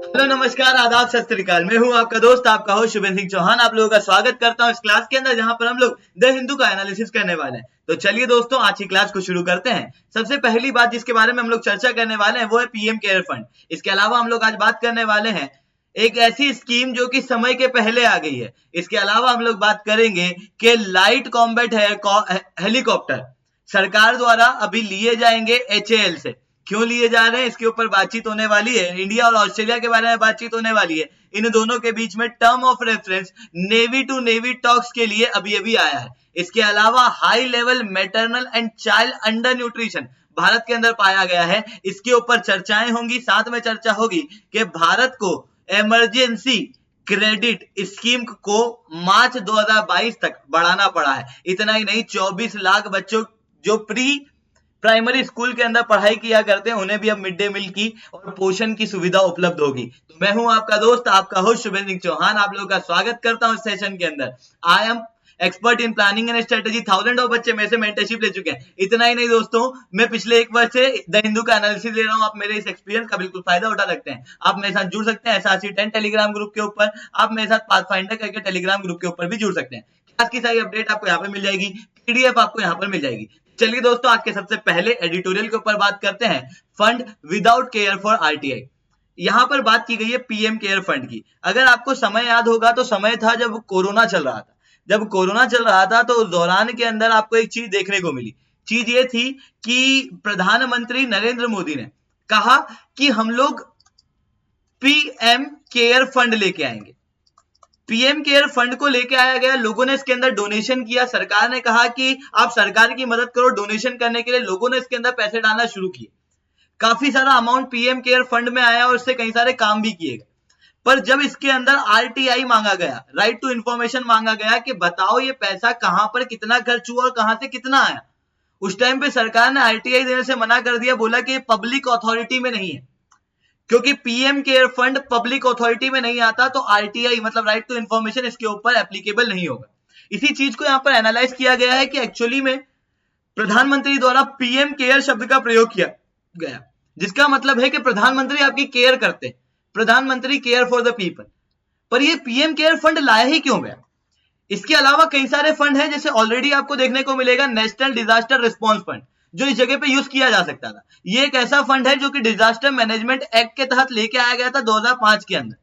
Hello नमस्कार आदाब सत श्री अकाल। मैं हूं आपका दोस्त आपका होस्ट शुभेंद्र सिंह चौहान। आप लोगों का स्वागत करता हूं इस क्लास के अंदर जहां पर हम लोग द हिंदू का एनालिसिस करने वाले हैं। तो चलिए दोस्तों आज की क्लास को शुरू करते हैं। सबसे पहली बात जिसके बारे में हम लोग चर्चा करने वाले हैं वो है पीएम केयर फंड। इसके अलावा हम लोग आज बात करने वाले हैं एक ऐसी स्कीम जो कि समय के पहले आ गई है। इसके अलावा हम लोग बात करेंगे कि लाइट कॉम्बैट हेलीकॉप्टर सरकार द्वारा अभी लिए जाएंगे एचएएल से। क्यों लिए जा रहे हैं इसके ऊपर बातचीत होने वाली है। इंडिया और ऑस्ट्रेलिया के बारे में बातचीत होने वाली है। इन दोनों के बीच में term of reference navy to navy talks के लिए अभी अभी आया है। इसके अलावा high level maternal and child under nutrition Bharat के अंदर पाया गया है। इसके ऊपर चर्चाएं होंगी। साथ में चर्चा होगी कि भारत को इमरजेंसी क्रेडिट स्कीम को मार्च 2022 तक बढ़ाना पड़ा है। इतना ही नहीं 24 लाख बच्चों जो प्री प्राइमरी स्कूल के अंदर पढ़ाई किया करते हैं उन्हें भी अब मिड डे मील की और पोषण की सुविधा उपलब्ध होगी। तो मैं हूं आपका दोस्त आपका होस्ट शुभेंद्र सिंह चौहान। आप लोगों का स्वागत करता हूं इस सेशन के अंदर। I am expert in planning and strategy. Thousand of बच्चे मेरे से मेंटरशिप ले चुके हैं। इतना ही नहीं दोस्तों, मैं पिछले एक वर्ष से द हिंदू का एनालिसिस ले रहा हूं। आप मेरे इस एक्सपीरियंस का बिल्कुल फायदा उठा सकते हैं। आप मेरे साथ जुड़ सकते हैं एसआरसी 10 टेलीग्राम ग्रुप के ऊपर। आप मेरे साथ पाथफाइंडर करके टेलीग्राम ग्रुप के ऊपर भी जुड़ सकते हैं। क्लास की सारी अपडेट आपको यहाँ पे मिल जाएगी, पीडीएफ आपको यहाँ पर मिल जाएगी। चलिए दोस्तों आज के सबसे पहले एडिटोरियल के ऊपर बात करते हैं। Fund without care for RTI. यहां पर बात की गई है पीएम केयर फंड की। अगर आपको समय याद होगा तो समय था जब कोरोना चल रहा था। जब कोरोना चल रहा था तो उस दौरान के अंदर आपको एक चीज देखने को मिली। चीज ये थी कि प्रधानमंत्री नरेंद्र मोदी ने कहा कि हम लोग पीएम केयर फंड लेके आएंगे। पीएम केयर फंड को लेके आया गया। लोगों ने इसके अंदर डोनेशन किया। सरकार ने कहा कि आप सरकार की मदद करो। डोनेशन करने के लिए लोगों ने इसके अंदर पैसे डालना शुरू किए। काफी सारा अमाउंट पीएम केयर फंड में आया और इससे कई सारे काम भी किए गए। पर जब इसके अंदर आरटीआई मांगा गया, राइट टू इंफॉर्मेशन मांगा गया कि बताओ ये पैसा कहां पर कितना खर्च हुआ और कहां से कितना आया, उस टाइम पे सरकार ने आरटीआई देने से मना कर दिया। बोला कि पब्लिक अथॉरिटी में नहीं है। क्योंकि PM care fund public authority में नहीं आता तो आरटीआई मतलब राइट टू इंफॉर्मेशन इसके ऊपर एप्लीकेबल नहीं होगा। इसी चीज को यहां पर एनालाइज किया गया है कि एक्चुअली में प्रधानमंत्री द्वारा पीएम केयर शब्द का प्रयोग किया गया, जिसका मतलब है कि प्रधानमंत्री आपकी केयर करते हैं। प्रधानमंत्री केयर फॉर द पीपल। पर ये पीएम केयर फंड लाया ही क्यों गया? इसके अलावा कई सारे फंड हैं जैसे ऑलरेडी आपको देखने को मिलेगा नेशनल डिजास्टर रिस्पांस फंड, जो इस जगह पे यूज किया जा सकता था। ये एक ऐसा फंड है जो कि डिजास्टर मैनेजमेंट एक्ट के तहत लेके आया गया था 2005 के अंदर,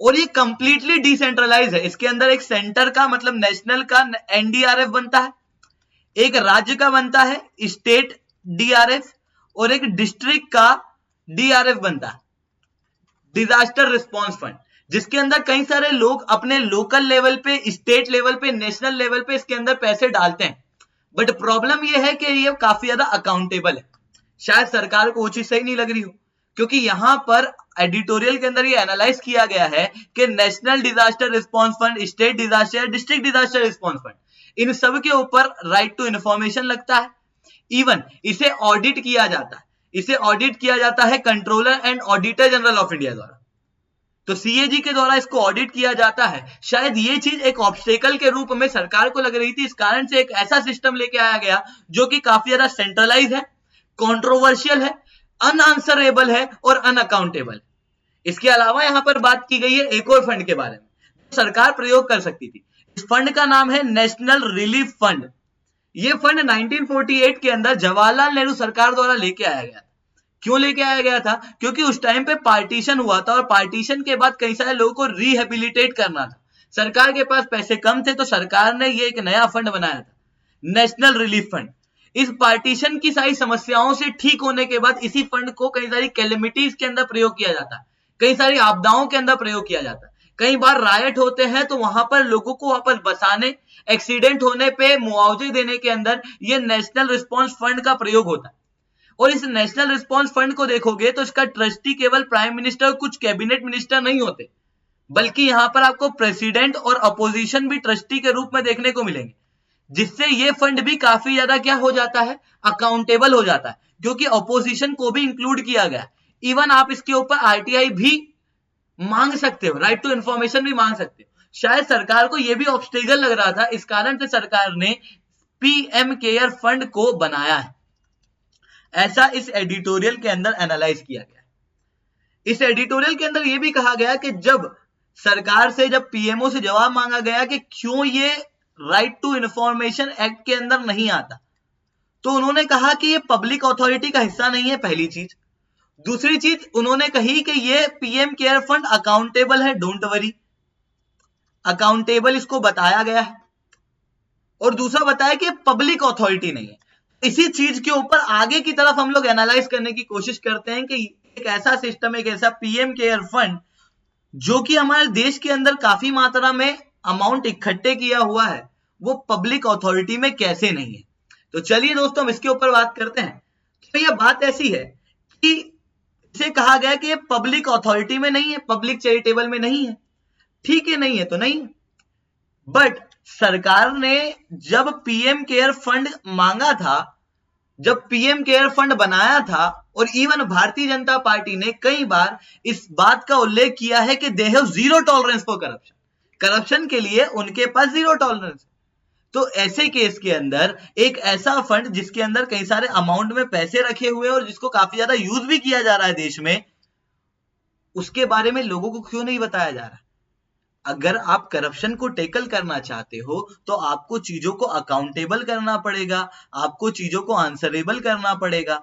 और ये कंप्लीटली डिसेंट्रलाइज है। इसके अंदर एक सेंटर का मतलब नेशनल का एनडीआरएफ बनता है, एक राज्य का बनता है स्टेट डीआरएफ, और एक डिस्ट्रिक्ट का डीआरएफ बनता है डिजास्टर रिस्पांस फंड, जिसके अंदर कई सारे लोग अपने लोकल लेवल पे, स्टेट लेवल पे, नेशनल लेवल पे इसके अंदर पैसे डालते हैं। बट प्रॉब्लम यह है कि ये काफी ज्यादा अकाउंटेबल है। शायद सरकार को वो चीज सही नहीं लग रही हो, क्योंकि यहां पर एडिटोरियल के अंदर ये एनालाइज किया गया है कि national disaster response fund, state disaster, district disaster response fund, इन सब के ऊपर राइट टू इंफॉर्मेशन लगता है। इवन इसे ऑडिट किया जाता है। इसे ऑडिट किया जाता है controller and auditor general of India द्वारा। तो सीएजी के द्वारा इसको ऑडिट किया जाता है। शायद ये चीज एक ऑब्स्टेकल के रूप में सरकार को लग रही थी। इस कारण से एक ऐसा सिस्टम लेके आया गया जो कि काफी ज्यादा सेंट्रलाइज है, कंट्रोवर्शियल है, अनआंसरेबल है और अनअकाउंटेबल। इसके अलावा यहां पर बात की गई है एक और फंड के बारे में जो सरकार प्रयोग कर सकती थी। इस फंड का नाम है नेशनल रिलीफ फंड। ये फंड 1948 के अंदर जवाहरलाल नेहरू सरकार द्वारा लेके आया गया था। क्यों लेके आया गया था? क्योंकि उस टाइम पे पार्टीशन हुआ था और पार्टीशन के बाद कई सारे लोगों को रिहेबिलिटेट करना था। सरकार के पास पैसे कम थे तो सरकार ने ये एक नया फंड बनाया था, नेशनल रिलीफ फंड। इस पार्टीशन की सारी समस्याओं से ठीक होने के बाद इसी फंड को कई सारी कैलेमिटीज के अंदर प्रयोग किया जाता है, कई सारी आपदाओं के अंदर प्रयोग किया जाता है। कई बार रायट होते हैं तो वहां पर लोगों को वापस बसाने, एक्सीडेंट होने पे मुआवजे देने के अंदर ये नेशनल रिस्पांस फंड का प्रयोग होता है। और इस नेशनल रिस्पांस फंड को देखोगे तो इसका ट्रस्टी केवल प्राइम मिनिस्टर और कुछ कैबिनेट मिनिस्टर नहीं होते, बल्कि यहां पर आपको प्रेसिडेंट और अपोजिशन भी ट्रस्टी के रूप में देखने को मिलेंगे, जिससे ये फंड भी काफी ज्यादा क्या हो जाता है, अकाउंटेबल हो जाता है, क्योंकि अपोजिशन को भी इंक्लूड किया गया। इवन आप इसके ऊपर आरटीआई भी मांग सकते हो, राइट टू इंफॉर्मेशन भी मांग सकते हो। शायद सरकार को यह भी ऑब्स्टेकल लग रहा था, इस कारण से सरकार ने पीएम केयर फंड को बनाया है। ऐसा इस एडिटोरियल के अंदर एनालाइज किया गया है। इस एडिटोरियल के अंदर यह भी कहा गया कि जब सरकार से, जब पीएमओ से जवाब मांगा गया कि क्यों ये राइट टू इंफॉर्मेशन एक्ट के अंदर नहीं आता, तो उन्होंने कहा कि ये पब्लिक अथॉरिटी का हिस्सा नहीं है, पहली चीज। दूसरी चीज उन्होंने कही कि ये पीएम केयर फंड अकाउंटेबल है, डोंट वरी, अकाउंटेबल इसको बताया गया है। और दूसरा बताया कि पब्लिक अथॉरिटी नहीं है। इसी चीज के ऊपर आगे की तरफ हम लोग एनालाइज करने की कोशिश करते हैं कि एक ऐसा सिस्टम, एक ऐसा पीएम केयर फंड जो कि हमारे देश के अंदर काफी मात्रा में अमाउंट इकट्ठे किया हुआ है, वो पब्लिक अथॉरिटी में कैसे नहीं है। तो चलिए दोस्तों हम इसके ऊपर बात करते हैं। तो यह बात ऐसी है कि इसे कहा गया कि ये पब्लिक अथॉरिटी में नहीं है, पब्लिक चैरिटेबल में नहीं है। ठीक है, नहीं है तो नहीं। बट सरकार ने जब पीएम केयर फंड मांगा था, जब पीएम केयर फंड बनाया था, और इवन भारतीय जनता पार्टी ने कई बार इस बात का उल्लेख किया है कि they have zero tolerance for corruption, corruption के लिए उनके पास जीरो टॉलरेंस। तो ऐसे केस के अंदर एक ऐसा फंड जिसके अंदर कई सारे अमाउंट में पैसे रखे हुए हैं और जिसको काफी ज्यादा यूज भी किया जा रहा है देश में, उसके बारे में लोगों को क्यों नहीं बताया जा रहा। अगर आप करप्शन को टेकल करना चाहते हो तो आपको चीजों को अकाउंटेबल करना पड़ेगा, आपको चीजों को आंसरेबल करना पड़ेगा,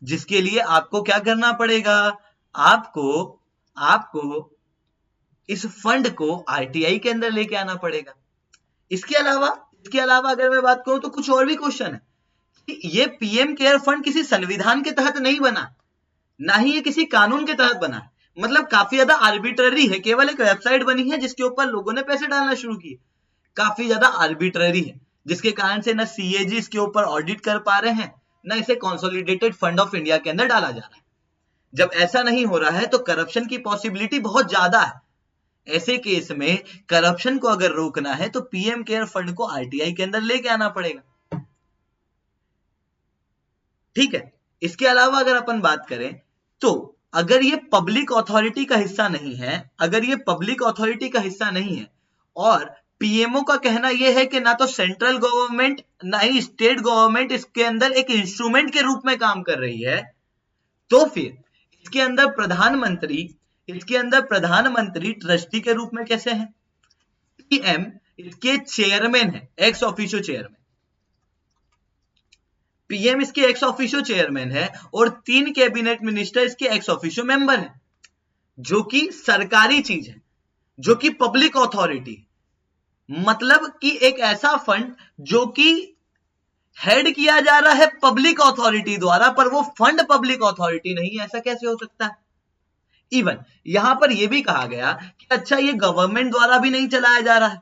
जिसके लिए आपको क्या करना पड़ेगा, आपको इस फंड को आरटीआई के अंदर लेके आना पड़ेगा। इसके अलावा अगर मैं बात करूं तो कुछ और भी क्वेश्चन है कि ये पीएम केयर फंड किसी संविधान के तहत नहीं बना, ना ही ये किसी कानून के तहत बना है। मतलब काफी ज्यादा आर्बिट्ररी है, केवल एक वेबसाइट बनी है जिसके ऊपर लोगों ने पैसे डालना शुरू किए। काफी ज्यादा आर्बिट्ररी है, जिसके कारण से ना सीएजी इसके ऊपर ऑडिट कर पा रहे हैं, ना इसे कंसोलिडेटेड फंड ऑफ इंडिया के अंदर डाला जा रहा है। जब ऐसा नहीं हो रहा है तो करप्शन की पॉसिबिलिटी बहुत ज्यादा है। ऐसे केस में करप्शन को अगर रोकना है तो पीएम केयर फंड को आरटीआई के अंदर लेके आना पड़ेगा। ठीक है, इसके अलावा अगर अपन बात करें तो अगर ये पब्लिक अथॉरिटी का हिस्सा नहीं है, अगर ये पब्लिक अथॉरिटी का हिस्सा नहीं है और पीएमओ का कहना यह है कि ना तो सेंट्रल गवर्नमेंट ना ही स्टेट गवर्नमेंट इसके अंदर एक इंस्ट्रूमेंट के रूप में काम कर रही है, तो फिर इसके अंदर प्रधानमंत्री ट्रस्टी के रूप में कैसे हैं? पीएम इसके चेयरमैन है, एक्स ऑफिशियो चेयरमैन। पीएम इसके एक्स ऑफिशियो चेयरमैन है और 3 कैबिनेट मिनिस्टर इसके एक्स ऑफिशियो मेंबर हैं, जो कि सरकारी चीज है, जो कि पब्लिक अथॉरिटी। मतलब कि एक ऐसा फंड जो कि हेड किया जा रहा है पब्लिक अथॉरिटी द्वारा, पर वो फंड पब्लिक अथॉरिटी नहीं है। ऐसा कैसे हो सकता है? इवन यहां पर यह भी कहा गया कि अच्छा ये गवर्नमेंट द्वारा भी नहीं चलाया जा रहा है।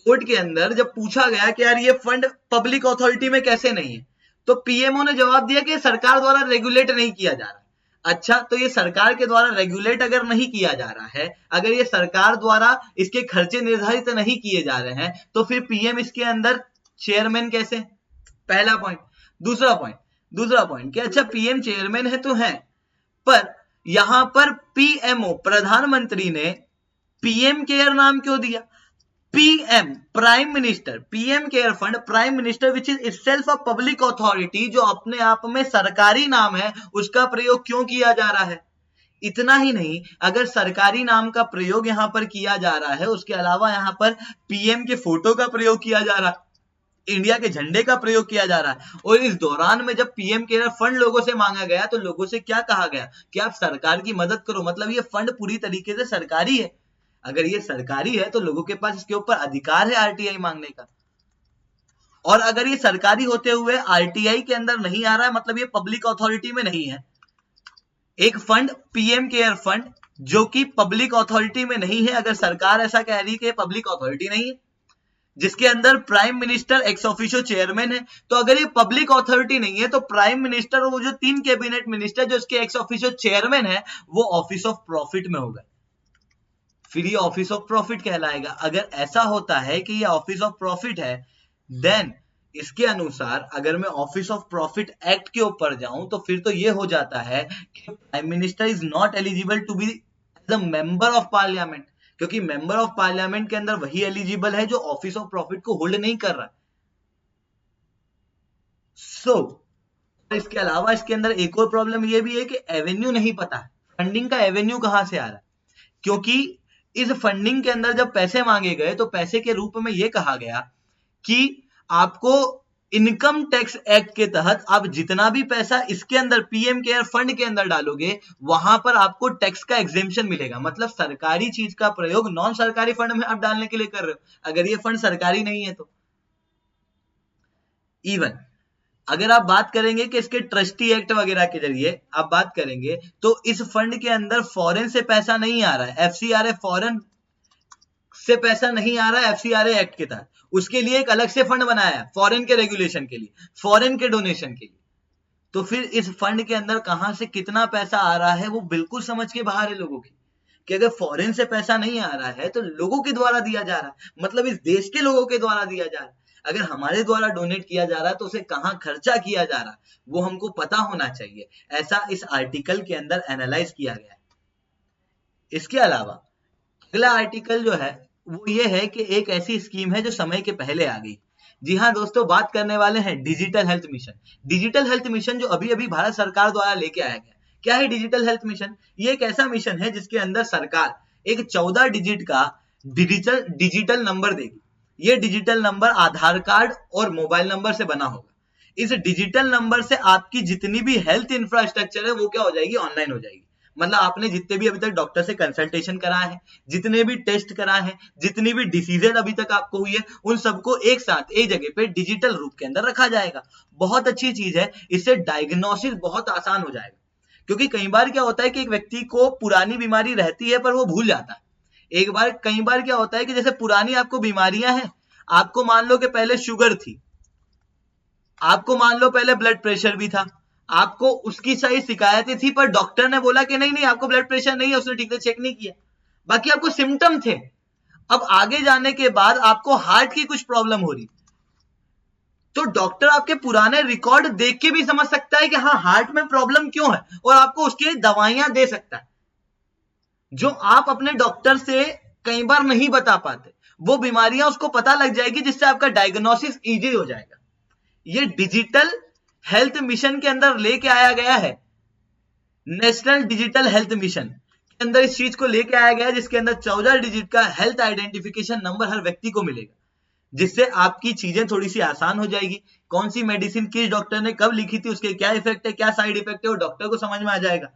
कोर्ट के अंदर जब पूछा गया कि यार ये फंड पब्लिक अथॉरिटी में कैसे नहीं है, तो पीएमओ ने जवाब दिया कि सरकार द्वारा रेगुलेट नहीं किया जा रहा है। अच्छा, तो ये सरकार के द्वारा रेगुलेट अगर नहीं किया जा रहा है, अगर ये सरकार द्वारा इसके खर्चे निर्धारित नहीं किए जा रहे हैं, तो फिर पीएम इसके अंदर चेयरमैन कैसे? पहला पॉइंट। दूसरा पॉइंट कि अच्छा पीएम चेयरमैन है तो है, पर यहां पर पीएमओ प्रधानमंत्री ने पीएम केयर नाम क्यों दिया? PM prime minister, PM care fund prime minister which is itself a public authority, जो अपने आप में सरकारी नाम है, उसका प्रयोग क्यों किया जा रहा है? इतना ही नहीं, अगर सरकारी नाम का प्रयोग यहां पर किया जा रहा है, उसके अलावा यहां पर पीएम के फोटो का प्रयोग किया जा रहा है, इंडिया के झंडे का प्रयोग किया जा रहा है, और इस दौरान में जब पीएम केयर फंड लोगों से मांगा गया तो लोगों से क्या कहा गया कि आप सरकार की मदद करो। मतलब ये फंड पूरी तरीके से सरकारी है। अगर ये सरकारी है तो लोगों के पास इसके ऊपर अधिकार है आरटीआई मांगने का, और अगर ये सरकारी होते हुए आरटीआई के अंदर नहीं आ रहा है, मतलब ये पब्लिक अथॉरिटी में नहीं है। एक फंड पीएम केयर फंड जो कि पब्लिक अथॉरिटी में नहीं है, अगर सरकार ऐसा कह रही है कि पब्लिक अथॉरिटी नहीं है, जिसके अंदर prime minister ex officio chairman है, तो अगर ये पब्लिक अथॉरिटी नहीं है तो प्राइम मिनिस्टर और वो जो 3 कैबिनेट मिनिस्टर जो इसके एक्स ऑफिशियो चेयरमैन है, वो ऑफिस ऑफ प्रॉफिट में होगा, फिर ये ऑफिस ऑफ प्रॉफिट कहलाएगा। अगर ऐसा होता है कि ये ऑफिस ऑफ प्रॉफिट है, देन इसके अनुसार अगर मैं ऑफिस ऑफ प्रॉफिट एक्ट के ऊपर जाऊं तो फिर तो ये हो जाता है कि prime minister is not eligible to be as a member of parliament, क्योंकि मेंबर ऑफ पार्लियामेंट के अंदर वही एलिजिबल है जो ऑफिस ऑफ प्रॉफिट को होल्ड नहीं कर रहा। इसके अलावा इसके अंदर एक और प्रॉब्लम ये भी है कि एवेन्यू नहीं पता है फंडिंग का एवेन्यू कहां से आ रहा है? क्योंकि इस फंडिंग के अंदर जब पैसे मांगे गए तो पैसे के रूप में यह कहा गया कि आपको इनकम टैक्स एक्ट के तहत आप जितना भी पैसा इसके अंदर पीएम केयर फंड के अंदर डालोगे वहां पर आपको टैक्स का एग्जेम्पशन मिलेगा। मतलब सरकारी चीज का प्रयोग नॉन सरकारी फंड में आप डालने के लिए कर रहे हो, अगर ये फंड सरकारी नहीं है तो। इवन अगर आप बात करेंगे कि इसके ट्रस्टी एक्ट वगैरह के जरिए आप बात करेंगे तो इस फंड के अंदर फॉरेन से पैसा नहीं आ रहा है, एफसीआरए फॉरेन से पैसा नहीं आ रहा है एफसीआरए एक्ट के तहत। उसके लिए एक अलग से फंड बनाया है फॉरेन के रेगुलेशन के लिए, फॉरेन के डोनेशन के लिए। तो फिर इस फंड के अंदर कहां से कितना पैसा आ रहा है वो बिल्कुल समझ के बाहर है लोगों की, कि अगर फॉरेन से पैसा नहीं आ रहा है तो लोगों के द्वारा दिया जा रहा है, मतलब इस देश के लोगों के द्वारा दिया जा रहा है। अगर हमारे द्वारा डोनेट किया जा रहा है तो उसे कहां खर्चा किया जा रहा है वो हमको पता होना चाहिए, ऐसा इस आर्टिकल के अंदर एनालाइज किया गया है। इसके अलावा अगला आर्टिकल जो है वो ये है कि एक ऐसी स्कीम है जो समय के पहले आ गई। जी हाँ दोस्तों, बात करने वाले हैं digital health mission. Digital health mission जो अभी अभी भारत सरकार द्वारा लेके आया गया। क्या है डिजिटल हेल्थ मिशन? ये एक ऐसा मिशन है जिसके अंदर सरकार एक 14 डिजिट का डिजिटल नंबर देगी। ये डिजिटल नंबर आधार कार्ड और मोबाइल नंबर से बना होगा। इस डिजिटल नंबर से आपकी जितनी भी हेल्थ इंफ्रास्ट्रक्चर है वो क्या हो जाएगी? ऑनलाइन हो जाएगी। मतलब आपने जितने भी अभी तक डॉक्टर से कंसल्टेशन कराए हैं, जितने भी टेस्ट कराए हैं, जितनी भी डिसीजेज अभी तक आपको हुई है, उन सबको एक साथ एक जगह पे डिजिटल रूप के अंदर रखा जाएगा। बहुत अच्छी चीज है, इससे डायग्नोसिस बहुत आसान हो जाएगा। क्योंकि कई बार क्या होता है कि एक व्यक्ति को पुरानी बीमारी रहती है पर वो भूल जाता है। कई बार क्या होता है कि जैसे पुरानी आपको बीमारियां हैं, आपको मान लो कि पहले शुगर थी, आपको मान लो पहले ब्लड प्रेशर भी था, आपको उसकी सही शिकायतें थी पर डॉक्टर ने बोला कि नहीं नहीं आपको ब्लड प्रेशर नहीं है, उसने ठीक से चेक नहीं किया, बाकी आपको सिम्टम थे। अब आगे जाने के बाद आपको हार्ट की कुछ प्रॉब्लम हो रही, तो डॉक्टर आपके पुराने रिकॉर्ड देख के भी समझ सकता है कि हाँ हार्ट में प्रॉब्लम क्यों है और आपको उसके लिए दवाइयां दे सकता है, जो आप अपने डॉक्टर से कई बार नहीं बता पाते। वो बीमारियां उसको पता लग जाएगी जिससे आपका डायग्नोसिस इजी हो जाएगा। ये डिजिटल हेल्थ मिशन के अंदर लेके आया गया है। नेशनल डिजिटल हेल्थ मिशन के अंदर इस चीज को लेके आया गया है, जिसके अंदर 14 डिजिट का हेल्थ आइडेंटिफिकेशन नंबर हर व्यक्ति को मिलेगा, जिससे आपकी चीजें थोड़ी सी आसान हो जाएगी। कौन सी मेडिसिन किस डॉक्टर ने कब लिखी थी, उसके क्या इफेक्ट है, क्या साइड इफेक्ट है, वो डॉक्टर को समझ में आ जाएगा।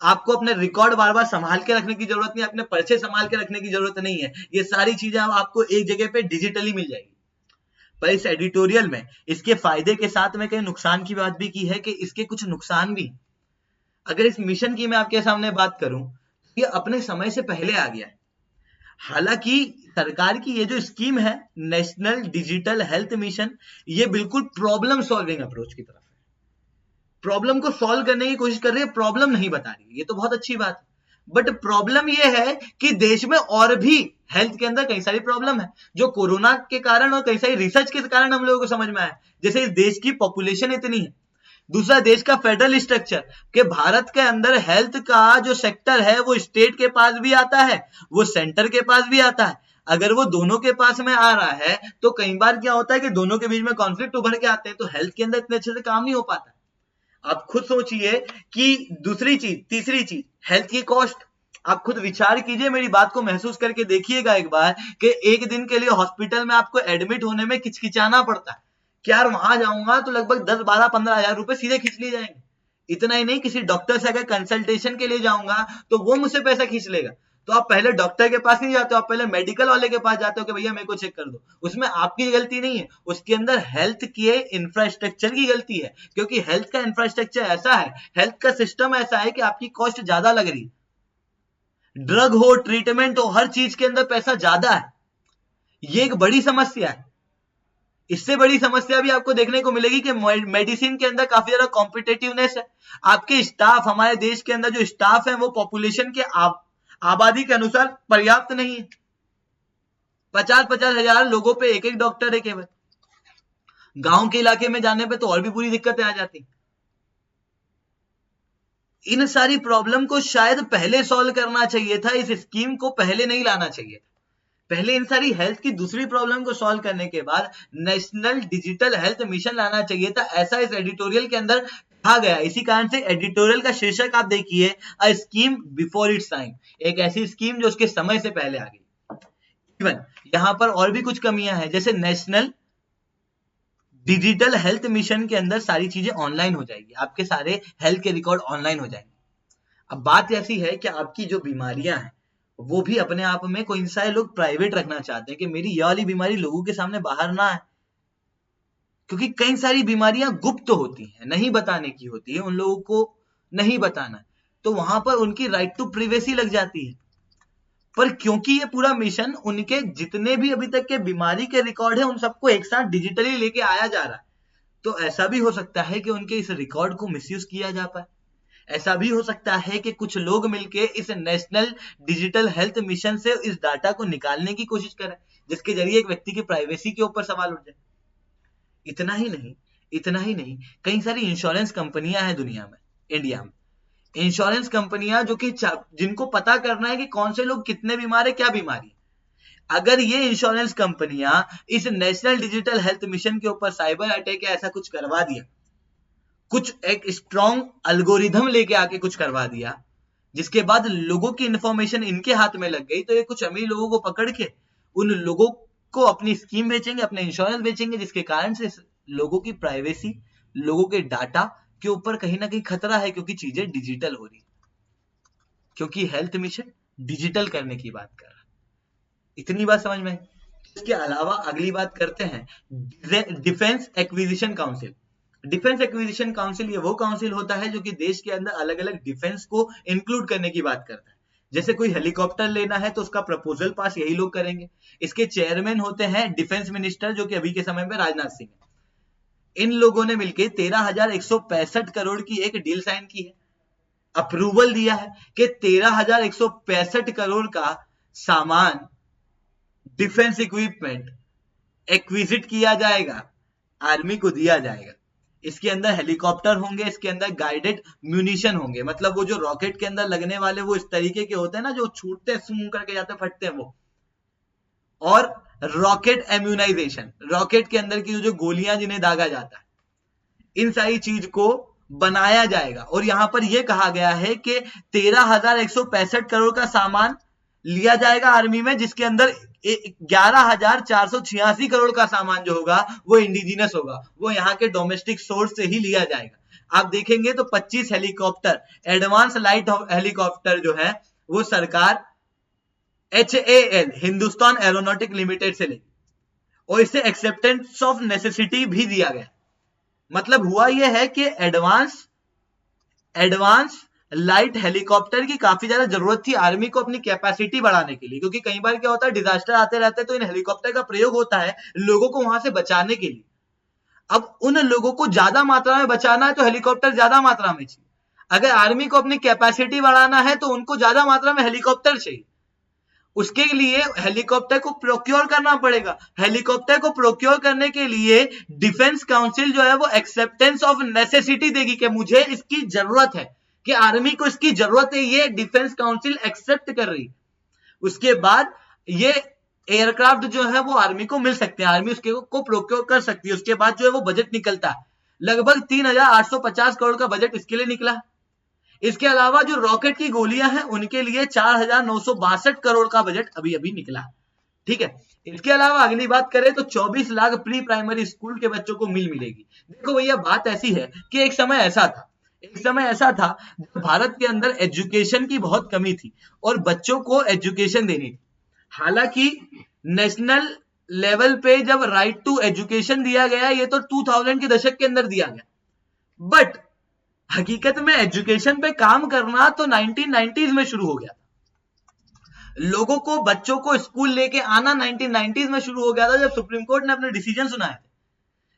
आपको अपने रिकॉर्ड बार बार संभाल के रखने की जरूरत नहीं है, अपने पर्चे संभाल के रखने की जरूरत नहीं है। ये सारी चीजें आपको एक जगह पे डिजिटली मिल जाएगी। पर इस एडिटोरियल में इसके फायदे के साथ में कई नुकसान की बात भी की है कि इसके कुछ नुकसान भी। अगर इस मिशन की मैं आपके सामने बात करूं, ये अपने समय से पहले आ गया है। हालांकि सरकार की ये जो स्कीम है नेशनल डिजिटल हेल्थ मिशन, ये बिल्कुल प्रॉब्लम सॉल्विंग अप्रोच की तरफ है। प्रॉब्लम को सॉल्व करने की कोशिश कर रही है, प्रॉब्लम नहीं बता रही है। ये तो बहुत अच्छी बात है, बट प्रॉब्लम ये है कि देश में और भी हेल्थ के अंदर कई सारी प्रॉब्लम है, जो कोरोना के कारण और कई सारी रिसर्च के कारण हम लोगों को समझ में आया। जैसे इस देश की पॉपुलेशन इतनी है, दूसरा देश का फेडरल स्ट्रक्चर, के भारत के अंदर हेल्थ का जो सेक्टर है वो स्टेट के पास भी आता है, वो सेंटर के पास भी आता है। अगर वो दोनों के पास में आ रहा है तो कई बार क्या होता है कि दोनों के बीच में कॉन्फ्लिक्ट उभर के आते हैं, तो हेल्थ के अंदर इतने अच्छे से काम नहीं हो पाता। आप खुद सोचिए कि दूसरी चीज, तीसरी चीज, हेल्थ की कॉस्ट। आप खुद विचार कीजिए, मेरी बात को महसूस करके देखिएगा एक बार कि एक दिन के लिए हॉस्पिटल में आपको एडमिट होने में किचकिचाना पड़ता है कि यार वहां जाऊंगा तो लगभग 10, 12, 15 हजार रुपए सीधे खींच लिए जाएंगे। इतना ही नहीं, किसी डॉक्टर से अगर कंसल्टेशन के लिए जाऊंगा तो वो मुझसे पैसा खींच लेगा। तो आप पहले डॉक्टर के पास नहीं जाते हो, आप पहले मेडिकल वाले के पास जाते हो कि भैया मेरे को चेक कर दो। उसमें आपकी गलती नहीं है, उसके अंदर हेल्थ के इंफ्रास्ट्रक्चर की गलती है, क्योंकि हेल्थ का इंफ्रास्ट्रक्चर ऐसा है, हेल्थ का सिस्टम ऐसा है कि आपकी कॉस्ट ज्यादा लग रही, ड्रग हो, ट्रीटमेंट हो, हर चीज के अंदर पैसा ज्यादा है। ये एक बड़ी समस्या है। इससे बड़ी समस्या भी आपको देखने को मिलेगी कि मेडिसिन के अंदर काफी ज्यादा कॉम्पिटेटिवनेस है। आपके स्टाफ, हमारे देश के अंदर जो स्टाफ है वो पॉपुलेशन के आबादी के अनुसार पर्याप्त नहीं है। 50-50 हजार लोगों पे एक एक डॉक्टर है केवल। गांव के इलाके में जाने पे तो और भी बुरी दिक्कतें आ जाती। इन सारी प्रॉब्लम को शायद पहले सॉल्व करना चाहिए था, इस स्कीम को पहले नहीं लाना चाहिए था। पहले इन सारी हेल्थ की दूसरी प्रॉब्लम को सॉल्व करने के बाद नेशनल डिजिटल हेल्थ मिशन लाना चाहिए था, ऐसा इस एडिटोरियल के अंदर कहा गया। इसी कारण से एडिटोरियल का शीर्षक आप देखिए, a scheme before it's time, एक ऐसी स्कीम जो उसके समय से पहले आ गई। इवन यहां पर और भी कुछ कमियां हैं, जैसे नेशनल डिजिटल हेल्थ मिशन के अंदर सारी चीजें ऑनलाइन हो जाएगी, आपके सारे हेल्थ के रिकॉर्ड ऑनलाइन हो जाएंगे। अब बात ऐसी है कि आपकी जो बीमारियां हैं वो भी अपने आप में कोई सारे लोग प्राइवेट रखना चाहते हैं कि मेरी ये वाली बीमारी लोगों के सामने बाहर ना आए, क्योंकि कई सारी बीमारियां गुप्त तो होती हैं, नहीं बताने की होती है, उन लोगों को नहीं बताना, तो वहां पर उनकी राइट टू प्रिवेसी लग जाती है। पर क्योंकि ये पूरा मिशन उनके जितने भी अभी तक के बीमारी के रिकॉर्ड है उन सबको एक साथ डिजिटली लेके आया जा रहा है, तो ऐसा भी हो सकता है कि उनके इस रिकॉर्ड को मिसयूज किया जा पाए। ऐसा भी हो सकता है कि कुछ लोग मिलके इस नेशनल डिजिटल हेल्थ मिशन से इस डाटा को निकालने की कोशिश करें, जिसके जरिए एक व्यक्ति की प्राइवेसी के ऊपर सवाल उठ जाए। इतना ही नहीं, इतना ही नहीं, कई सारी इंश्योरेंस कंपनियां हैं दुनिया में, इंडिया में, इंश्योरेंस कंपनियां जो कि जिनको पता करना है कि कौन से लोग कितने बीमार है, क्या बीमारी है। अगर ये इंश्योरेंस कंपनियां इस नेशनल डिजिटल हेल्थ मिशन के ऊपर साइबर अटैक या ऐसा कुछ करवा दिया, कुछ एक स्ट्रॉन्ग अल्गोरिथम लेके आके कुछ करवा दिया, जिसके बाद लोगों की इंफॉर्मेशन इनके हाथ में लग गई, तो ये कुछ अमीर लोगों को पकड़ के उन लोगों को अपनी स्कीम बेचेंगे, अपने इंश्योरेंस बेचेंगे, जिसके कारण से लोगों की प्राइवेसी, लोगों के डाटा के ऊपर कहीं ना कहीं खतरा है, क्योंकि चीजें डिजिटल हो रही है, क्योंकि हेल्थ मिशन डिजिटल करने की बात कर रहा है। इतनी बात समझ में। इसके अलावा अगली बात करते हैं, defence acquisition council. Defence acquisition council ये वो काउंसिल होता है जो कि देश के अंदर अलग अलग डिफेंस को इंक्लूड करने की बात करता है। जैसे कोई हेलीकॉप्टर लेना है तो उसका प्रपोजल पास यही लोग करेंगे। इसके चेयरमैन होते हैं डिफेंस मिनिस्टर, जो कि अभी के समय में राजनाथ सिंह है। इन लोगों ने मिलकर 13,165 करोड़ की एक डील साइन की है, अप्रूवल दिया है कि 13,165 करोड़ का सामान, डिफेंस इक्विपमेंट एक्विजिट किया जाएगा, आर्मी को दिया जाएगा। इसके अंदर हेलीकॉप्टर होंगे, इसके अंदर गाइडेड म्यूनिशन होंगे, मतलब वो जो रॉकेट के अंदर लगने वाले वो इस तरीके के होते हैं ना, जो छूटते सूं करके जाते फटते हैं वो, और रॉकेट इम्यूनाइजेशन, रॉकेट के अंदर की जो गोलियां जिन्हें दागा जाता है, इन सारी चीज को बनाया जाएगा। और यहां पर यह कहा गया है कि 13,165 करोड़ का सामान लिया जाएगा आर्मी में, जिसके अंदर 11,486 करोड़ का सामान जो होगा वो इंडिजिनस होगा, वो यहाँ के डोमेस्टिक सोर्स से ही लिया जाएगा। आप देखेंगे तो 25 हेलीकॉप्टर, एडवांस लाइट हेलीकॉप्टर जो है वो सरकार HAL, हिंदुस्तान एरोनॉटिक लिमिटेड से लेगी, और इसे एक्सेप्टेंस ऑफ नेसेसिटी भी दिया गया। मतलब हुआ यह है कि एडवांस लाइट हेलीकॉप्टर की काफी ज्यादा जरूरत थी आर्मी को अपनी कैपेसिटी बढ़ाने के लिए, क्योंकि कई बार क्या होता है, डिजास्टर आते रहते हैं, तो इन हेलीकॉप्टर का प्रयोग होता है लोगों को वहां से बचाने के लिए। अब उन लोगों को ज्यादा मात्रा में बचाना है तो हेलीकॉप्टर ज्यादा मात्रा में चाहिए। अगर आर्मी को अपनी कैपेसिटी बढ़ाना है तो उनको ज्यादा मात्रा में हेलीकॉप्टर चाहिए। उसके लिए हेलीकॉप्टर को प्रोक्योर करना पड़ेगा। हेलीकॉप्टर को प्रोक्योर करने के लिए डिफेंस काउंसिल जो है वो एक्सेप्टेंस ऑफ नेसेसिटी देगी कि मुझे इसकी जरूरत है, कि आर्मी को इसकी जरूरत है, ये डिफेंस काउंसिल एक्सेप्ट कर रही। उसके बाद ये एयरक्राफ्ट जो है वो आर्मी को मिल सकते हैं, आर्मी उसके को प्रोक्योर कर सकती है। उसके बाद जो है वो बजट निकलता है, लगभग 3,850 करोड़ का बजट इसके लिए निकला। इसके अलावा जो रॉकेट की गोलियां हैं उनके लिए 4,962 करोड़ का बजट अभी अभी निकला। ठीक है, इसके अलावा अगली बात करें तो 24 लाख प्री प्राइमरी स्कूल के बच्चों को मील मिलेगी। देखो भैया, बात ऐसी है कि एक समय ऐसा था जब भारत के अंदर एजुकेशन की बहुत कमी थी और बच्चों को एजुकेशन देनी थी। हालांकि नेशनल लेवल पे जब राइट टू एजुकेशन दिया गया, ये तो 2000 के दशक के अंदर दिया गया, बट हकीकत में एजुकेशन पे काम करना तो 1990s में शुरू हो गया था। लोगों को, बच्चों को स्कूल लेके आना 1990s में शुरू हो गया था, जब सुप्रीम कोर्ट ने अपने डिसीजन सुनाए थे।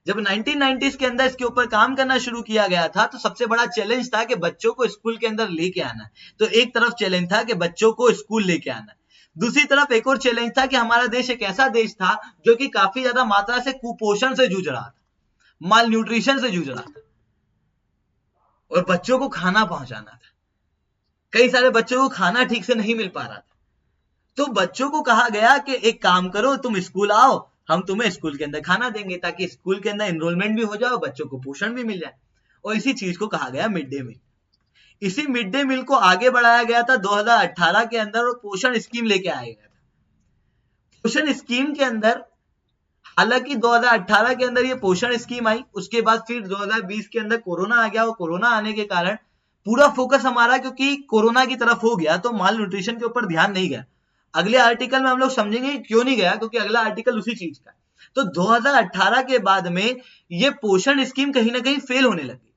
जब 1990s के अंदर इसके ऊपर काम करना शुरू किया गया था, तो सबसे बड़ा चैलेंज था कि बच्चों को स्कूल के अंदर लेके आना। तो एक तरफ चैलेंज था कि बच्चों को स्कूल लेके आना, दूसरी तरफ एक और चैलेंज था कि हमारा देश एक ऐसा देश था जो कि काफी ज्यादा मात्रा से कुपोषण से जूझ रहा था, माल न्यूट्रिशन से जूझ रहा था, और बच्चों को खाना पहुंचाना था। कई सारे बच्चों को खाना ठीक से नहीं मिल पा रहा था, तो बच्चों को कहा गया कि एक काम करो, तुम स्कूल आओ, हम तुम्हें स्कूल के अंदर खाना देंगे, ताकि स्कूल के अंदर एनरोलमेंट भी हो जाए, बच्चों को पोषण भी मिल जाए। और इसी चीज को कहा गया मिड डे मील। इसी मिड डे मील को आगे बढ़ाया गया था 2018 के अंदर और पोषण स्कीम लेके आया गया था। पोषण स्कीम के अंदर हालांकि 2018 के अंदर ये पोषण स्कीम आई, उसके बाद फिर 2020 के अंदर कोरोना आ गया और कोरोना आने के कारण पूरा फोकस हमारा क्योंकि कोरोना की तरफ हो गया तो माल न्यूट्रिशन के ऊपर ध्यान नहीं गया। अगले आर्टिकल में हम लोग समझेंगे क्यों नहीं गया, क्योंकि अगला आर्टिकल उसी चीज का। तो 2018 के बाद में ये पोषण स्कीम कहीं ना कहीं फेल होने लगी।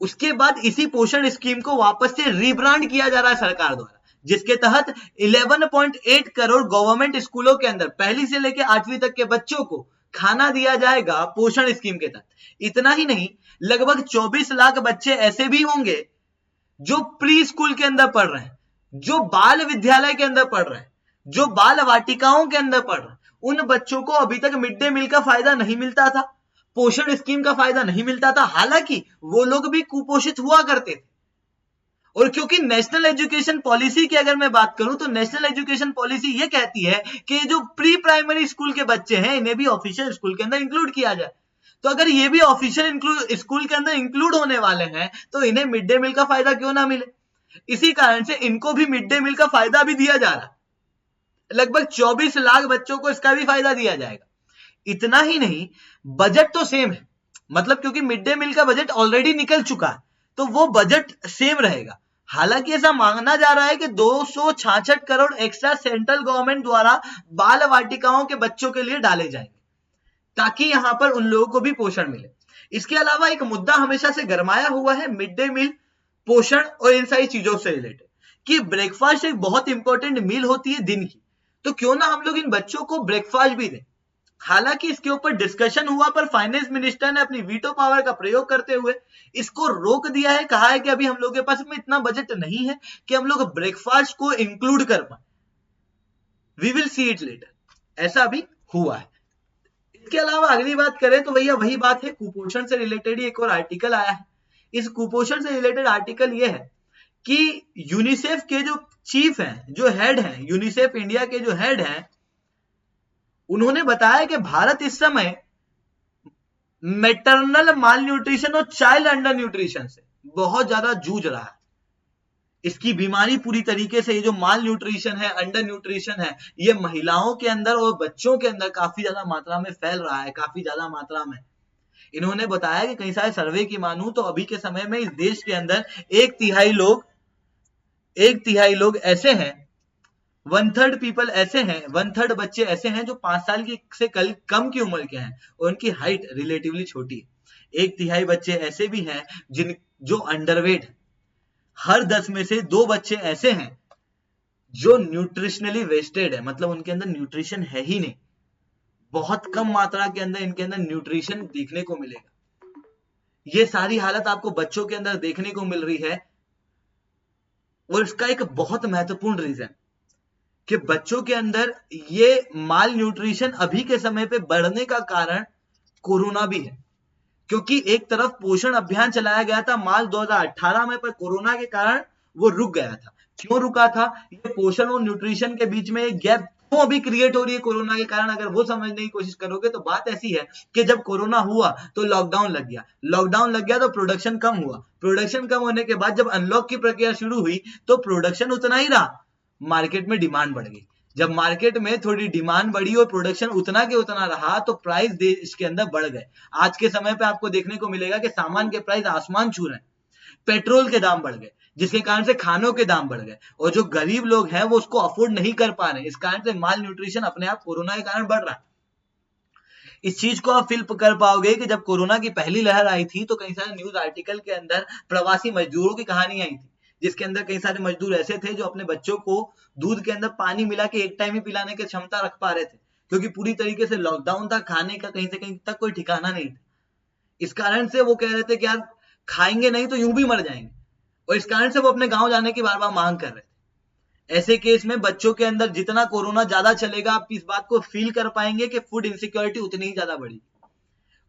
उसके बाद इसी पोषण स्कीम को वापस से रीब्रांड किया जा रहा है सरकार द्वारा, जिसके तहत 11.8 करोड़ गवर्नमेंट स्कूलों के अंदर पहली से लेकर 8वीं तक के बच्चों को खाना दिया जाएगा पोषण स्कीम के तहत। इतना ही नहीं, लगभग 24 लाख बच्चे ऐसे भी होंगे जो प्री स्कूल के अंदर पढ़ रहे हैं, जो बाल विद्यालय के अंदर पढ़ रहे हैं, जो बाल वाटिकाओं के अंदर पढ़ रहे हैं। उन बच्चों को अभी तक मिड डे मील का फायदा नहीं मिलता था, पोषण स्कीम का फायदा नहीं मिलता था, हालांकि वो लोग भी कुपोषित हुआ करते थे। और क्योंकि नेशनल एजुकेशन पॉलिसी की अगर मैं बात करूं तो नेशनल एजुकेशन पॉलिसी ये कहती है कि जो प्री प्राइमरी स्कूल के बच्चे हैं इन्हें भी ऑफिशियल स्कूल के अंदर इंक्लूड किया जाए। तो अगर ये भी ऑफिशियल स्कूल के अंदर इंक्लूड होने वाले हैं तो इन्हें मिड डे मील का फायदा क्यों ना मिले। इसी कारण से इनको भी मिड डे मील का फायदा भी दिया जा रहा, लगभग 24 लाख बच्चों को इसका भी फायदा दिया जाएगा। इतना ही नहीं, बजट तो सेम है, मतलब क्योंकि मिड डे मील का बजट ऑलरेडी निकल चुका है तो वो बजट सेम रहेगा। हालांकि ऐसा मांगना जा रहा है कि 266 करोड़ एक्स्ट्रा सेंट्रल गवर्नमेंट द्वारा बाल वाटिकाओं के बच्चों के लिए डाले जाएंगे ताकि यहां पर उन लोगों को भी पोषण मिले। इसके अलावा एक मुद्दा हमेशा से गरमाया हुआ है मिड डे मील, पोषण और इन सारी चीजों से रिलेटेड कि ब्रेकफास्ट एक बहुत इंपॉर्टेंट मील होती है दिन की, तो क्यों ना हम लोग इन बच्चों को ब्रेकफास्ट भी दें। हालांकि इसके ऊपर डिस्कशन हुआ पर फाइनेंस मिनिस्टर ने अपनी वीटो पावर का प्रयोग करते हुए इसको रोक दिया है। कहा है कि अभी हम लोग के पास में इतना बजट नहीं है कि हम लोग ब्रेकफास्ट को इंक्लूड कर पाए, we will see it later. ऐसा अभी हुआ है। इसके अलावा अगली बात करें तो भैया वही बात है, कुपोषण से रिलेटेड ही एक और आर्टिकल आया है। इस कुपोषण से रिलेटेड आर्टिकल ये है कि यूनिसेफ के जो चीफ हैं, जो हेड हैं, यूनिसेफ इंडिया के जो हेड हैं, उन्होंने बताया कि भारत इस समय मैटरनल माल न्यूट्रिशन और चाइल्ड अंडर न्यूट्रिशन से बहुत ज्यादा जूझ रहा है। इसकी बीमारी पूरी तरीके से, ये जो माल न्यूट्रिशन है, अंडर न्यूट्रिशन है, ये महिलाओं के अंदर और बच्चों के अंदर काफी ज्यादा मात्रा में फैल रहा है, काफी ज्यादा मात्रा में। इन्होंने बताया कि कई सारे सर्वे की मानूं तो अभी के समय में इस देश के अंदर एक तिहाई लोग ऐसे हैं, 1/3 पीपल ऐसे हैं, 1/3 बच्चे ऐसे हैं जो 5 साल की से कम की उम्र के हैं और उनकी हाइट रिलेटिवली छोटी है। 1/3 बच्चे ऐसे भी हैं जो अंडरवेट है। हर 10 में से 2 बच्चे ऐसे हैं जो न्यूट्रिशनली वेस्टेड है, मतलब उनके अंदर न्यूट्रिशन है ही नहीं, बहुत कम मात्रा के अंदर इनके अंदर न्यूट्रिशन देखने को मिलेगा। ये सारी हालत आपको बच्चों के अंदर देखने को मिल रही है और इसका एक बहुत महत्वपूर्ण रीजन कि बच्चों के अंदर ये माल न्यूट्रिशन अभी के समय पे बढ़ने का कारण कोरोना भी है, क्योंकि एक तरफ पोषण अभियान चलाया गया था माल 2018 में, पर कोरोना के कारण वो रुक गया था। क्यों रुका था? ये पोषण और न्यूट्रिशन के बीच में एक गैप क्यों अभी क्रिएट हो रही है कोरोना के कारण, अगर वो समझने की कोशिश करोगे तो बात ऐसी है कि जब कोरोना हुआ तो लॉकडाउन लग गया तो प्रोडक्शन कम हुआ, प्रोडक्शन कम होने के बाद जब अनलॉक की प्रक्रिया शुरू हुई तो प्रोडक्शन उतना ही रहा, मार्केट में डिमांड बढ़ गई। जब मार्केट में थोड़ी डिमांड बढ़ी और प्रोडक्शन उतना के उतना रहा तो प्राइस देश के अंदर बढ़ गए। आज के समय पे आपको देखने को मिलेगा कि सामान के प्राइस आसमान छू रहे हैं, पेट्रोल के दाम बढ़ गए, जिसके कारण से खानों के दाम बढ़ गए और जो गरीब लोग हैं वो उसको अफोर्ड नहीं कर पा रहे। इस कारण से माल न्यूट्रिशन अपने आप कोरोना के कारण बढ़ रहा है। इस चीज को आप फील कर पाओगे कि जब कोरोना की पहली लहर आई थी तो कई सारे न्यूज आर्टिकल के अंदर प्रवासी मजदूरों की कहानी आई थी, जिसके अंदर कई सारे मजदूर ऐसे थे जो अपने बच्चों को दूध के अंदर पानी मिला के एक टाइम ही पिलाने की क्षमता रख पा रहे थे, क्योंकि पूरी तरीके से लॉकडाउन था, खाने का कहीं से कहीं तक कोई ठिकाना नहीं था। इस कारण से वो कह रहे थे कि यार खाएंगे नहीं तो यूं भी मर जाएंगे, और इस कारण से वो अपने गांव जाने की बार बार मांग कर रहे थे। ऐसे केस में बच्चों के अंदर जितना कोरोना ज्यादा चलेगा आप इस बात को फील कर पाएंगे कि फूड इनसिक्योरिटी उतनी ही ज्यादा बढ़ी।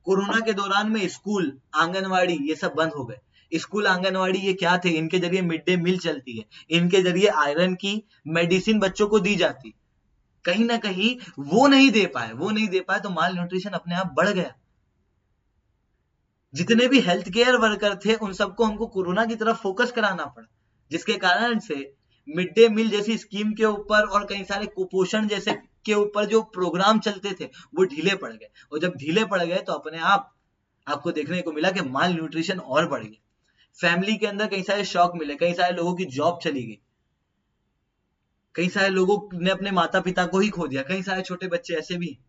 कोरोना के दौरान में स्कूल, आंगनवाड़ी ये सब बंद हो गए। स्कूल, आंगनवाड़ी ये क्या थे? इनके जरिए मिड डे मील चलती है, इनके जरिए आयरन की मेडिसिन बच्चों को दी जाती, कहीं ना कहीं वो नहीं दे पाए तो माल न्यूट्रिशन अपने आप बढ़ गया। जितने भी हेल्थ केयर वर्कर थे उन सबको हमको कोरोना की तरफ फोकस कराना पड़ा, जिसके कारण से मिड डे मील जैसी स्कीम के ऊपर और कई सारे कुपोषण जैसे के ऊपर जो प्रोग्राम चलते थे वो ढीले पड़ गए, और जब ढीले पड़ गए तो अपने आप आपको देखने को मिला कि माल न्यूट्रिशन और बढ़ गया। फैमिली के अंदर कई सारे शॉक मिले, कई सारे लोगों की जॉब चली गई, कई सारे लोगों ने अपने माता पिता को ही खो दिया, कई सारे छोटे बच्चे ऐसे भी हैं।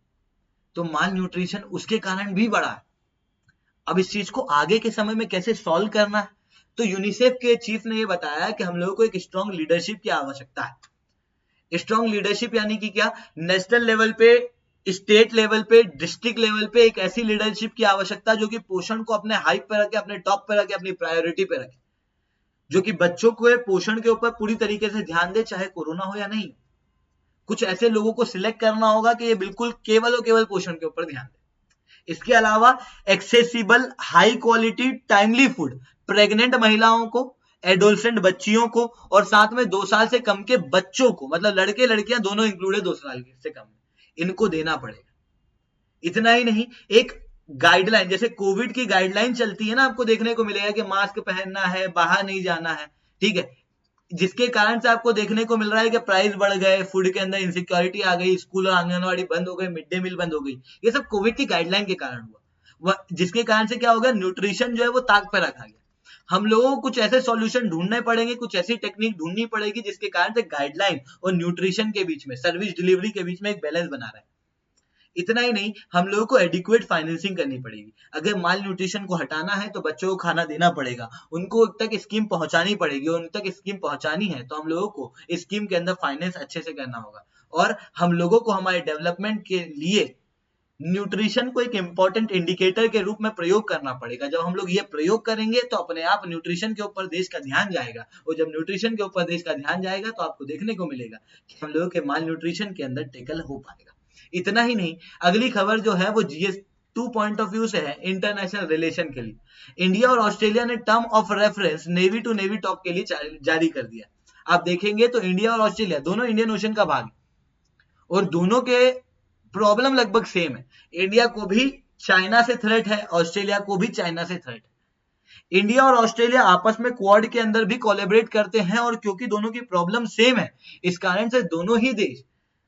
तो माल न्यूट्रिशन उसके कारण भी बढ़ा है। अब इस चीज को आगे के समय में कैसे सॉल्व करना है, तो यूनिसेफ के चीफ ने ये बताया कि हम लोगों को एक स्ट्रॉन्ग लीडरशिप की आवश्यकता है। स्ट्रॉन्ग लीडरशिप यानी कि क्या, नेशनल लेवल पे, स्टेट लेवल पे, डिस्ट्रिक्ट लेवल पे एक ऐसी लीडरशिप की आवश्यकता जो कि पोषण को अपने हाइप पे रखे, अपने टॉप पे रखे, अपनी प्रायोरिटी पे रखे, जो कि बच्चों को पोषण के ऊपर पूरी तरीके से ध्यान दे, चाहे कोरोना हो या नहीं। कुछ ऐसे लोगों को सिलेक्ट करना होगा कि ये बिल्कुल केवल और केवल पोषण के ऊपर ध्यान दे। इसके अलावा accessible high quality timely food pregnant महिलाओं को, एडोलसेंट बच्चियों को, और साथ में 2 साल से कम के बच्चों को, मतलब लड़के लड़कियां दोनों इंक्लूडेड 2 साल से कम, इनको देना पड़ेगा। इतना ही नहीं, एक गाइडलाइन, जैसे कोविड की गाइडलाइन चलती है ना, आपको देखने को मिलेगा कि मास्क पहनना है, बाहर नहीं जाना है, ठीक है, जिसके कारण से आपको देखने को मिल रहा है कि प्राइस बढ़ गए, फूड के अंदर इनसिक्योरिटी आ गई, स्कूल और आंगनवाड़ी बंद हो गए, मिड डे मील बंद हो गई। ये सब कोविड की गाइडलाइन के कारण हुआ, जिसके कारण से क्या हो गया, न्यूट्रिशन जो है वो ताक पर रखा गया। हम लोगों को कुछ ऐसे सॉल्यूशन ढूंढने पड़ेंगे, कुछ ऐसी टेक्निक ढूंढनी पड़ेगी जिसके कारण से गाइडलाइन और न्यूट्रिशन के बीच में, सर्विस डिलीवरी के बीच में एक बैलेंस बना रहे। इतना ही नहीं, हम लोगों को एडिक्वेट फाइनेंसिंग करनी पड़ेगी। अगर माल न्यूट्रिशन को हटाना है तो बच्चों को खाना देना पड़ेगा, उनको तक स्कीम पहुंचानी पड़ेगी, और उन तक स्कीम पहुंचानी है तो हम लोगों को स्कीम के अंदर फाइनेंस अच्छे से करना होगा, और हम लोगों को हमारे डेवलपमेंट के लिए न्यूट्रिशन को एक इंपॉर्टेंट इंडिकेटर के रूप में प्रयोग करना पड़ेगा। जब हम लोग ये प्रयोग करेंगे तो अपने आप न्यूट्रिशन के ऊपर देश का ध्यान जाएगा, और जब न्यूट्रिशन के ऊपर देश का ध्यान जाएगा तो आपको देखने को मिलेगा कि हम लोगों के माल न्यूट्रिशन के अंदर टेकल हो पाएगा। इतना ही नहीं, अगली खबर जो है वो GS2 पॉइंट ऑफ व्यू से है, इंटरनेशनल रिलेशन के लिए। इंडिया और ऑस्ट्रेलिया ने term of reference navy to navy talk के लिए जारी कर दिया। आप देखेंगे तो इंडिया और ऑस्ट्रेलिया दोनों इंडियन ओशन का भाग है, और दोनों के प्रॉब्लम लगभग सेम है। इंडिया को भी चाइना से थ्रेट है, ऑस्ट्रेलिया को भी चाइना से थ्रेट है। इंडिया और ऑस्ट्रेलिया आपस में क्वाड के अंदर भी कोलैबोरेट करते हैं, और क्योंकि दोनों की प्रॉब्लम सेम है, इस कारण से दोनों ही देश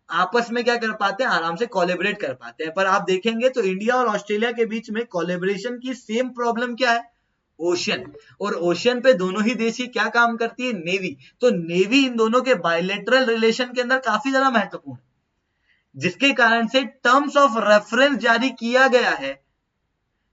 आपस में क्या कर पाते हैं, आराम से कोलैबोरेट कर पाते हैं। पर आप देखेंगे तो इंडिया और ऑस्ट्रेलिया के बीच में कोलैबोरेशन की सेम प्रॉब्लम क्या है, ओशियन। और ओशियन पे दोनों ही देश की क्या काम करती है, नेवी। तो नेवी इन दोनों के बायलैटरल रिलेशन के अंदर काफी ज्यादा महत्वपूर्ण है, जिसके कारण से टर्म्स ऑफ रेफरेंस जारी किया गया है,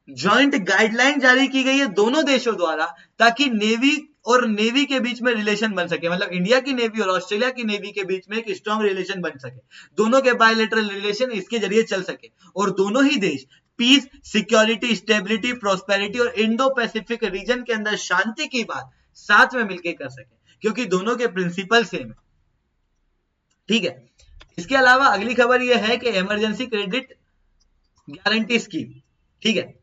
जॉइंट गाइडलाइन जारी की गई है दोनों देशों द्वारा, ताकि नेवी और नेवी के बीच में रिलेशन बन सके, मतलब इंडिया की नेवी और ऑस्ट्रेलिया की नेवी के बीच में एक स्ट्रॉन्ग रिलेशन बन सके, दोनों के बायलैटरल रिलेशन इसके जरिए चल सके, और दोनों ही देश पीस, सिक्योरिटी, स्टेबिलिटी, प्रोस्पेरिटी और इंडो पैसिफिक रीजन के अंदर शांति की बात साथ में मिलकर कर सके, क्योंकि दोनों के प्रिंसिपल सेम है, ठीक है। इसके अलावा अगली खबर यह है कि इमरजेंसी क्रेडिट गारंटी स्कीम, ठीक है,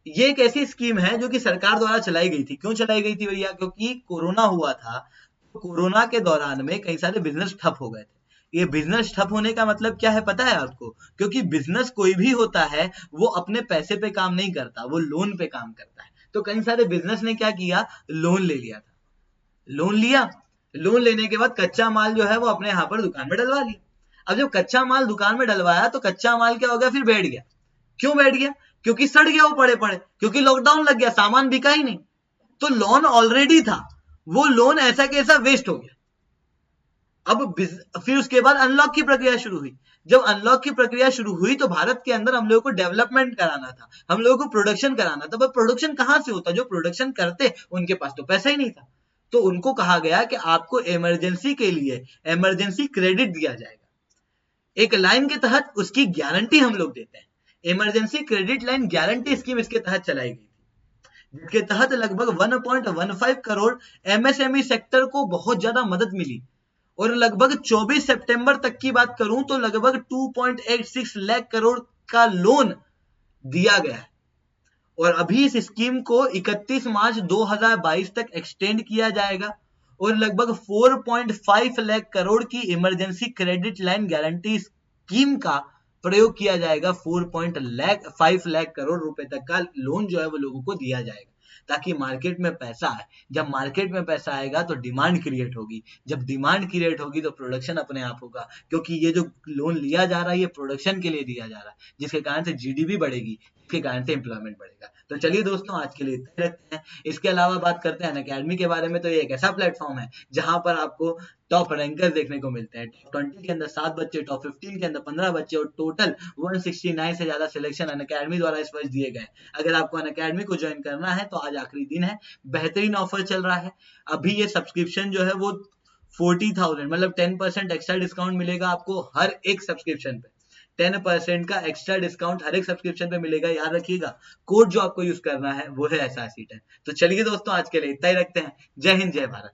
ये एक ऐसी स्कीम है जो कि सरकार द्वारा चलाई गई थी। क्यों चलाई गई थी भैया, क्योंकि कोरोना हुआ था, तो कोरोना के दौरान में कई सारे बिजनेस ठप हो गए थे। ये बिजनेस ठप होने का मतलब क्या है पता है आपको, क्योंकि बिजनेस कोई भी होता है वो अपने पैसे पे काम नहीं करता, वो लोन पे काम करता है। तो कई सारे बिजनेस ने क्या किया, लोन ले लिया था, लोन लिया, लोन लेने के बाद कच्चा माल जो है वो अपने यहाँ पर दुकान में डलवा लिया। अब जब कच्चा माल दुकान में डलवाया तो कच्चा माल क्या हो गया, फिर बैठ गया। क्यों बैठ गया, क्योंकि सड़ गया वो पड़े पड़े, क्योंकि लॉकडाउन लग गया, सामान बिका ही नहीं। तो लोन ऑलरेडी था, वो लोन ऐसा कैसा वेस्ट हो गया। अब फिर उसके बाद अनलॉक की प्रक्रिया शुरू हुई। जब अनलॉक की प्रक्रिया शुरू हुई तो भारत के अंदर हम लोगों को डेवलपमेंट कराना था, हम लोगों को प्रोडक्शन कराना था। पर प्रोडक्शन कहां से होता, जो प्रोडक्शन करते उनके पास तो पैसा ही नहीं था। तो उनको कहा गया कि आपको इमरजेंसी के लिए इमरजेंसी क्रेडिट दिया जाएगा, एक लाइन के तहत उसकी गारंटी हम लोग देते हैं। Emergency credit line guarantee scheme इसके तहत चलाई गई थी, जिसके तहत लगभग 1.15 करोड़ एमएसएमई सेक्टर को बहुत ज्यादा मदद मिली, और लगभग 24 सितंबर तक की बात करूं तो लगभग 2.86 लाख करोड़ का लोन दिया गया है। और अभी इस स्कीम को 31 मार्च 2022 तक एक्सटेंड किया जाएगा, और लगभग 4.5 लाख करोड़ की emergency credit line guarantee scheme का प्रयोग किया जाएगा। 4.5 लाख करोड़ रुपए तक का लोन जो है वो लोगों को दिया जाएगा, ताकि मार्केट में पैसा आए। जब मार्केट में पैसा आएगा तो डिमांड क्रिएट होगी, जब डिमांड क्रिएट होगी तो प्रोडक्शन अपने आप होगा, क्योंकि ये जो लोन लिया जा रहा है ये प्रोडक्शन के लिए दिया जा रहा है, जिसके कारण से जीडीपी बढ़ेगी, जिसके कारण से एम्प्लॉयमेंट बढ़ेगा। तो चलिए दोस्तों, आज के लिए इतना ही रखते हैं। इसके अलावा बात करते हैं अनअकैडमी के बारे में। तो ये एक ऐसा प्लेटफॉर्म है जहां पर आपको टॉप रैंकर देखने को मिलते हैं। टॉप 20 के अंदर 7 बच्चे, टॉप 15 के अंदर 15 बच्चे, और टोटल 169 से ज्यादा सिलेक्शन अनअकैडमी द्वारा इस वर्ष दिए गए। अगर आपको अनअकैडमी को ज्वाइन करना है तो आज आखिरी दिन है, बेहतरीन ऑफर चल रहा है। अभी ये सब्सक्रिप्शन जो है वो 40,000 मतलब 10% एक्स्ट्रा डिस्काउंट मिलेगा आपको हर एक सब्सक्रिप्शन पे। 10% का एक्स्ट्रा डिस्काउंट हर एक सब्सक्रिप्शन पे मिलेगा, याद रखिएगा। कोड जो आपको यूज करना है वो है SRC10। तो चलिए दोस्तों, आज के लिए इतना ही रखते हैं। जय हिंद, जय भारत।